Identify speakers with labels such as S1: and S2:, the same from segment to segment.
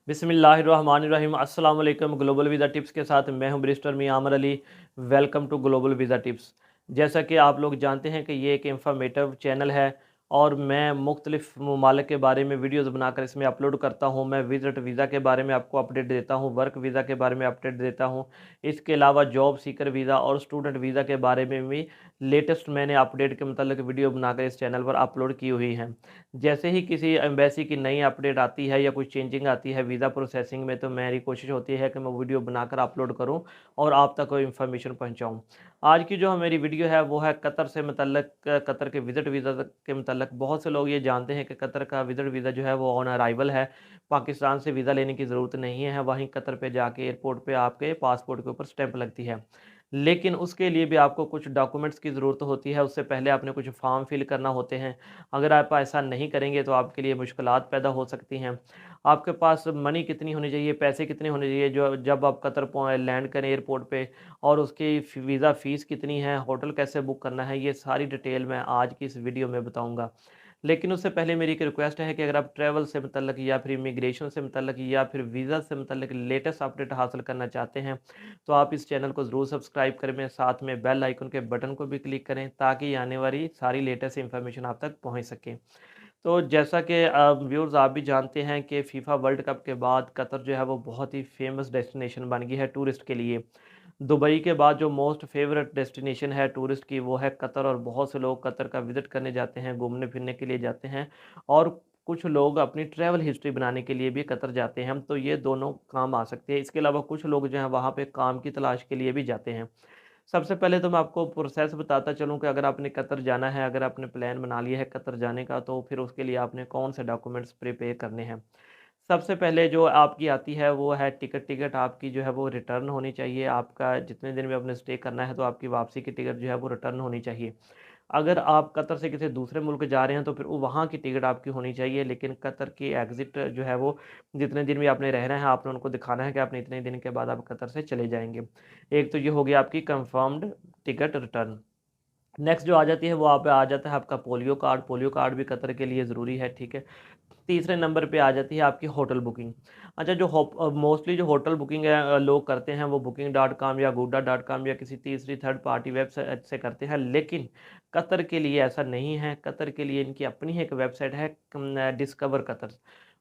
S1: बिस्मिल्लाहिर्रहमानिर्रहीम अस्सलाम वालेकुम। ग्लोबल वीज़ा टिप्स के साथ मैं हूं barrister Mian Aamer Ali. Welcome to Global Visa Tips. जैसा कि आप लोग जानते हैं कि ये एक इंफॉर्मेटिव चैनल है और मैं मुख्तलिफ ममालिक के बारे में वीडियोस बनाकर इसमें अपलोड करता हूं। मैं विज़िट वीज़ा के बारे में आपको अपडेट देता हूं, वर्क वीज़ा के बारे में अपडेट देता हूं। इसके अलावा जॉब सीकर वीज़ा और स्टूडेंट वीज़ा के बारे में भी लेटेस्ट मैंने अपडेट के मतलब वीडियो बनाकर इस चैनल पर अपलोड की हुई हैं। जैसे ही किसी एम्बेसी की नई अपडेट आती है या कोई चेंजिंग आती है वीज़ा प्रोसेसिंग में, तो मेरी कोशिश होती है कि मैं वीडियो बनाकर अपलोड करूं और आप तक कोई इन्फॉर्मेशन पहुंचाऊं। आज की जो मेरी वीडियो है वो है कतर से मतलब कतर के विज़िट वीज़ा के मतलब। बहुत से लोग ये जानते हैं कि कतर का विज़िट वीज़ा जो है वो ऑन अराइवल है। पाकिस्तान से वीज़ा लेने की ज़रूरत नहीं है, वहीं कतर पे जाके एयरपोर्ट पे आपके पासपोर्ट के ऊपर स्टैंप लगती है। लेकिन उसके लिए भी आपको कुछ डॉक्यूमेंट्स की ज़रूरत होती है। उससे पहले आपने कुछ फॉर्म फिल करना होते हैं। अगर आप ऐसा नहीं करेंगे तो आपके लिए मुश्किलात पैदा हो सकती हैं। आपके पास मनी कितनी होनी चाहिए, पैसे कितने होने चाहिए जो जब आप कतर लैंड करें एयरपोर्ट पे, और उसकी वीज़ा फ़ीस कितनी है, होटल कैसे बुक करना है, ये सारी डिटेल मैं आज की इस वीडियो में बताऊँगा। लेकिन उससे पहले मेरी एक रिक्वेस्ट है कि अगर आप ट्रैवल से मुतल्लक या फिर इमिग्रेशन से मुतल्लक या फिर वीज़ा से मुतल्लक लेटेस्ट अपडेट हासिल करना चाहते हैं, तो आप इस चैनल को ज़रूर सब्सक्राइब करें, साथ में बेल आइकन के बटन को भी क्लिक करें ताकि आने वाली सारी लेटेस्ट इन्फॉर्मेशन आप तक पहुंच सके। तो जैसा कि व्यूअर्स आप भी जानते हैं कि फीफा वर्ल्ड कप के बाद कतर जो है वो बहुत ही फेमस डेस्टिनेशन बन गई है टूरिस्ट के लिए। दुबई के बाद जो मोस्ट फेवरेट डेस्टिनेशन है टूरिस्ट की वो है कतर, और बहुत से लोग कतर का विज़िट करने जाते हैं, घूमने फिरने के लिए जाते हैं, और कुछ लोग अपनी ट्रैवल हिस्ट्री बनाने के लिए भी कतर जाते हैं। तो ये दोनों काम आ सकते हैं। इसके अलावा कुछ लोग जो हैं वहाँ पे काम की तलाश के लिए भी जाते हैं। सबसे पहले तो मैं आपको प्रोसेस बताता चलूँ कि अगर आपने कतर जाना है, अगर आपने प्लान बना लिया है कतर जाने का, तो फिर उसके लिए आपने कौन से डॉक्यूमेंट्स प्रिपेयर करने हैं। सबसे पहले जो आपकी आती है वो है टिकट। टिकट आपकी जो है वो रिटर्न होनी चाहिए। आपका जितने दिन में आपने स्टे करना है तो आपकी वापसी की टिकट जो है वो रिटर्न होनी चाहिए। अगर आप कतर से किसी दूसरे मुल्क जा रहे हैं तो फिर वो वहाँ की टिकट आपकी होनी चाहिए, लेकिन कतर की एग्ज़िट जो है वो जितने दिन भी आपने रहना है आपने उनको दिखाना है कि आपने इतने दिन के बाद आप कतर से चले जाएँगे। एक तो ये हो गया आपकी कन्फर्म्ड टिकट रिटर्न। नेक्स्ट जो आ जाती है वो आप आ जाता है आपका पोलियो कार्ड। पोलियो कार्ड भी कतर के लिए ज़रूरी है, ठीक है। तीसरे नंबर पे आ जाती है आपकी होटल बुकिंग। अच्छा, जो मोस्टली जो होटल बुकिंग है लोग करते हैं वो booking.com या agoda.com या किसी तीसरी थर्ड पार्टी वेबसाइट से करते हैं, लेकिन कतर के लिए ऐसा नहीं है। कतर के लिए इनकी अपनी एक वेबसाइट है डिस्कवर कतर।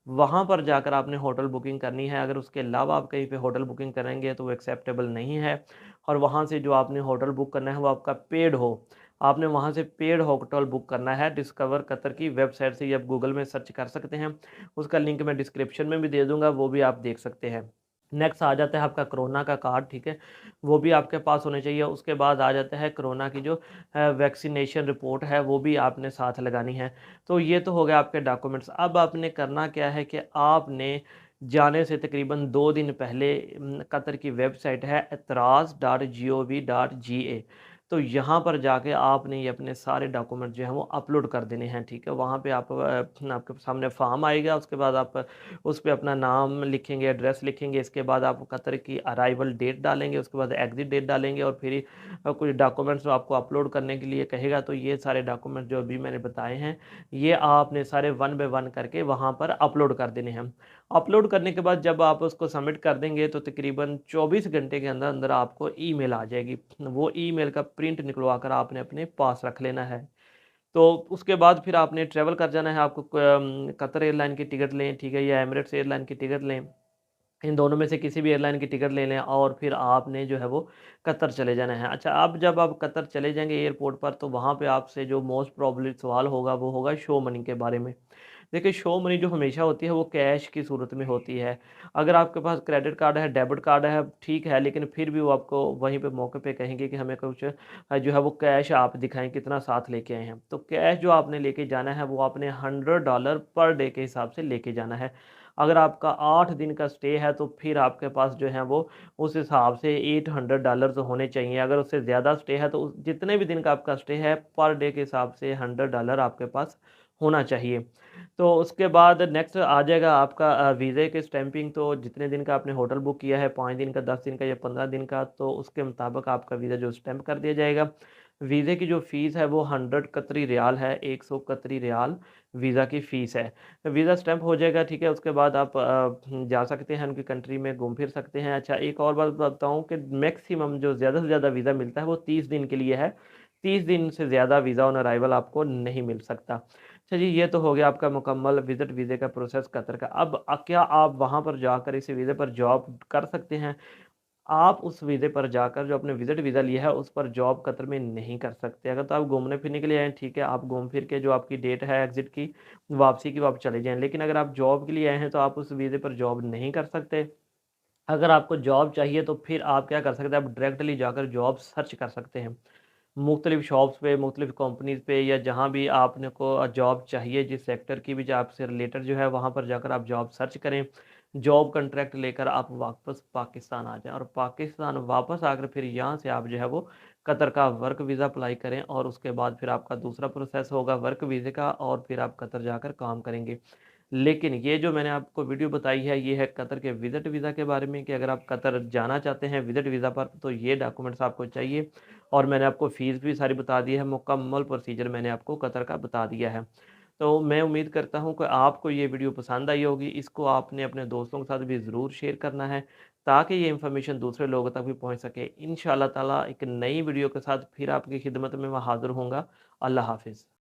S1: वहाँ पर जाकर आपने होटल बुकिंग करनी है। अगर उसके अलावा आप कहीं पे होटल बुकिंग करेंगे तो वो एक्सेप्टेबल नहीं है, और वहाँ से जो आपने होटल बुक करना है वो आपका पेड हो। आपने वहाँ से पेड होटल बुक करना है डिस्कवर कतर की वेबसाइट से। ये आप गूगल में सर्च कर सकते हैं, उसका लिंक मैं डिस्क्रिप्शन में भी दे दूँगा, वो भी आप देख सकते हैं। नेक्स्ट आ जाता है आपका कोरोना का कार्ड, ठीक है, वो भी आपके पास होना चाहिए। उसके बाद आ जाता है कोरोना की जो वैक्सीनेशन रिपोर्ट है वो भी आपने साथ लगानी है। तो ये तो हो गया आपके डॉक्यूमेंट्स। अब आपने करना क्या है कि आपने जाने से तकरीबन 2 दिन पहले कतर की वेबसाइट है एतराज़.gov.ga, तो यहाँ पर जाके आपने ये अपने सारे डॉक्यूमेंट जो हैं वो अपलोड कर देने हैं, ठीक है। वहाँ पे आपके सामने फॉर्म आएगा, उसके बाद आप उस पे अपना नाम लिखेंगे, एड्रेस लिखेंगे, इसके बाद आप कतर की अराइवल डेट डालेंगे, उसके बाद एग्ज़िट डेट डालेंगे, और फिर कुछ डॉक्यूमेंट्स जो आपको अपलोड करने के लिए कहेगा। तो ये सारे डॉक्यूमेंट जो अभी मैंने बताए हैं, ये आपने सारे वन बाय वन करके वहाँ पर अपलोड कर देने हैं। अपलोड करने के बाद जब आप उसको सबमिट कर देंगे तो तकरीबन 24 घंटे के अंदर अंदर आपको ईमेल आ जाएगी। वो ईमेल का प्रिंट निकलवा कर आपने अपने पास रख लेना है। तो उसके बाद फिर आपने ट्रैवल कर जाना है। आपको कतर एयरलाइन की टिकट लें, ठीक है, या एमिरेट्स एयरलाइन की टिकट लें। इन दोनों में से किसी भी एयरलाइन की टिकट ले लें और फिर आपने जो है वो कतर चले जाना है। अच्छा, अब जब आप कतर चले जाएँगे एयरपोर्ट पर, तो वहाँ पे आपसे जो मोस्ट प्रोबेबली सवाल होगा वो होगा शो मनी के बारे में। देखिए, शो मनी जो हमेशा होती है वो कैश की सूरत में होती है। अगर आपके पास क्रेडिट कार्ड है, डेबिट कार्ड है, ठीक है, लेकिन फिर भी वो आपको वहीं पे मौके पे कहेंगे कि हमें कुछ जो है वो कैश आप दिखाएँ कितना साथ लेके आए हैं। तो कैश जो आपने लेके जाना है वो आपने $100 पर डे के हिसाब से लेके जाना है। अगर आपका 8 दिन का स्टे है तो फिर आपके पास जो है वो उस हिसाब से $800 होने चाहिए। अगर उससे ज़्यादा स्टे है तो उस जितने भी दिन का आपका स्टे है पर डे के हिसाब से $100 आपके पास होना चाहिए। तो उसके बाद नेक्स्ट आ जाएगा आपका वीज़े की स्टैंपिंग। तो जितने दिन का आपने होटल बुक किया है, 5 दिन का, 10 दिन का या 15 दिन का, तो उसके मुताबिक आपका वीज़ा जो स्टैंप कर दिया जाएगा। वीज़े की जो फ़ीस है वो 100 कतरी रियाल है, 100 कतरी रियाल वीज़ा की फ़ीस है। वीज़ा स्टैम्प हो जाएगा, ठीक है, उसके बाद आप जा सकते हैं उनकी कंट्री में, घूम फिर सकते हैं। अच्छा, एक और बात बताऊँ कि मैक्सिमम जो ज़्यादा से ज़्यादा वीज़ा मिलता है वो 30 दिन के लिए है। 30 दिन से ज़्यादा वीज़ा ऑन अराइवल आपको नहीं मिल सकता। अच्छा जी, ये तो हो गया आपका मुकम्मल विज़िट वीज़े का प्रोसेस कतर का। अब क्या आप वहाँ पर जाकर इस वीज़े पर जॉब कर सकते हैं? आप उस वीज़े पर जाकर जो आपने विज़िट वीज़ा लिया है, उस पर जॉब कतर में नहीं कर सकते। अगर तो आप घूमने-फिरने के लिए आए हैं, ठीक है, आप घूम फिर के जो आपकी डेट है एग्ज़िट की, वापसी की, वो आप चले जाएँ। लेकिन अगर आप जॉब के लिए आए हैं, तो आप उस वीज़े पर जॉब नहीं कर सकते। अगर आपको जॉब चाहिए, तो फिर आप क्या कर सकते हैं, आप डायरेक्टली जाकर जॉब सर्च कर सकते हैं। मुख्तलिफ़ शॉप्स पे, मुख्तलिफ़ कंपनीज़ पे, या जहाँ भी आपने को जॉब चाहिए, जिस सेक्टर की भी जॉब से रिलेटेड जो है, वहाँ पर जाकर आप जॉब सर्च करें। जॉब कॉन्ट्रैक्ट लेकर आप वापस पाकिस्तान आ जाएँ, और पाकिस्तान वापस आकर फिर यहाँ से आप जो है वो कतर का वर्क वीज़ा अप्लाई करें, और उसके बाद फिर आपका दूसरा प्रोसेस होगा वर्क वीज़े का, और फिर आप कतर जाकर काम करेंगे। लेकिन ये जो मैंने आपको वीडियो बताई है, ये है कतर के विज़िट वीज़ा के बारे में, कि अगर आप कतर जाना चाहते हैं विज़िट वीज़ा पर, तो ये डॉक्यूमेंट्स आपको चाहिए। और मैंने आपको फ़ीस भी सारी बता दी है, मुकम्मल प्रोसीजर मैंने आपको कतर का बता दिया है। तो मैं उम्मीद करता हूँ कि आपको ये वीडियो पसंद आई होगी। इसको आपने अपने दोस्तों के साथ भी ज़रूर शेयर करना है, ताकि ये इन्फॉर्मेशन दूसरे लोगों तक भी पहुँच सके। इंशाअल्लाह ताला एक नई वीडियो के साथ फिर आपकी खिदमत में मैं हाज़िर होऊँगा। अल्लाह हाफ़िज़।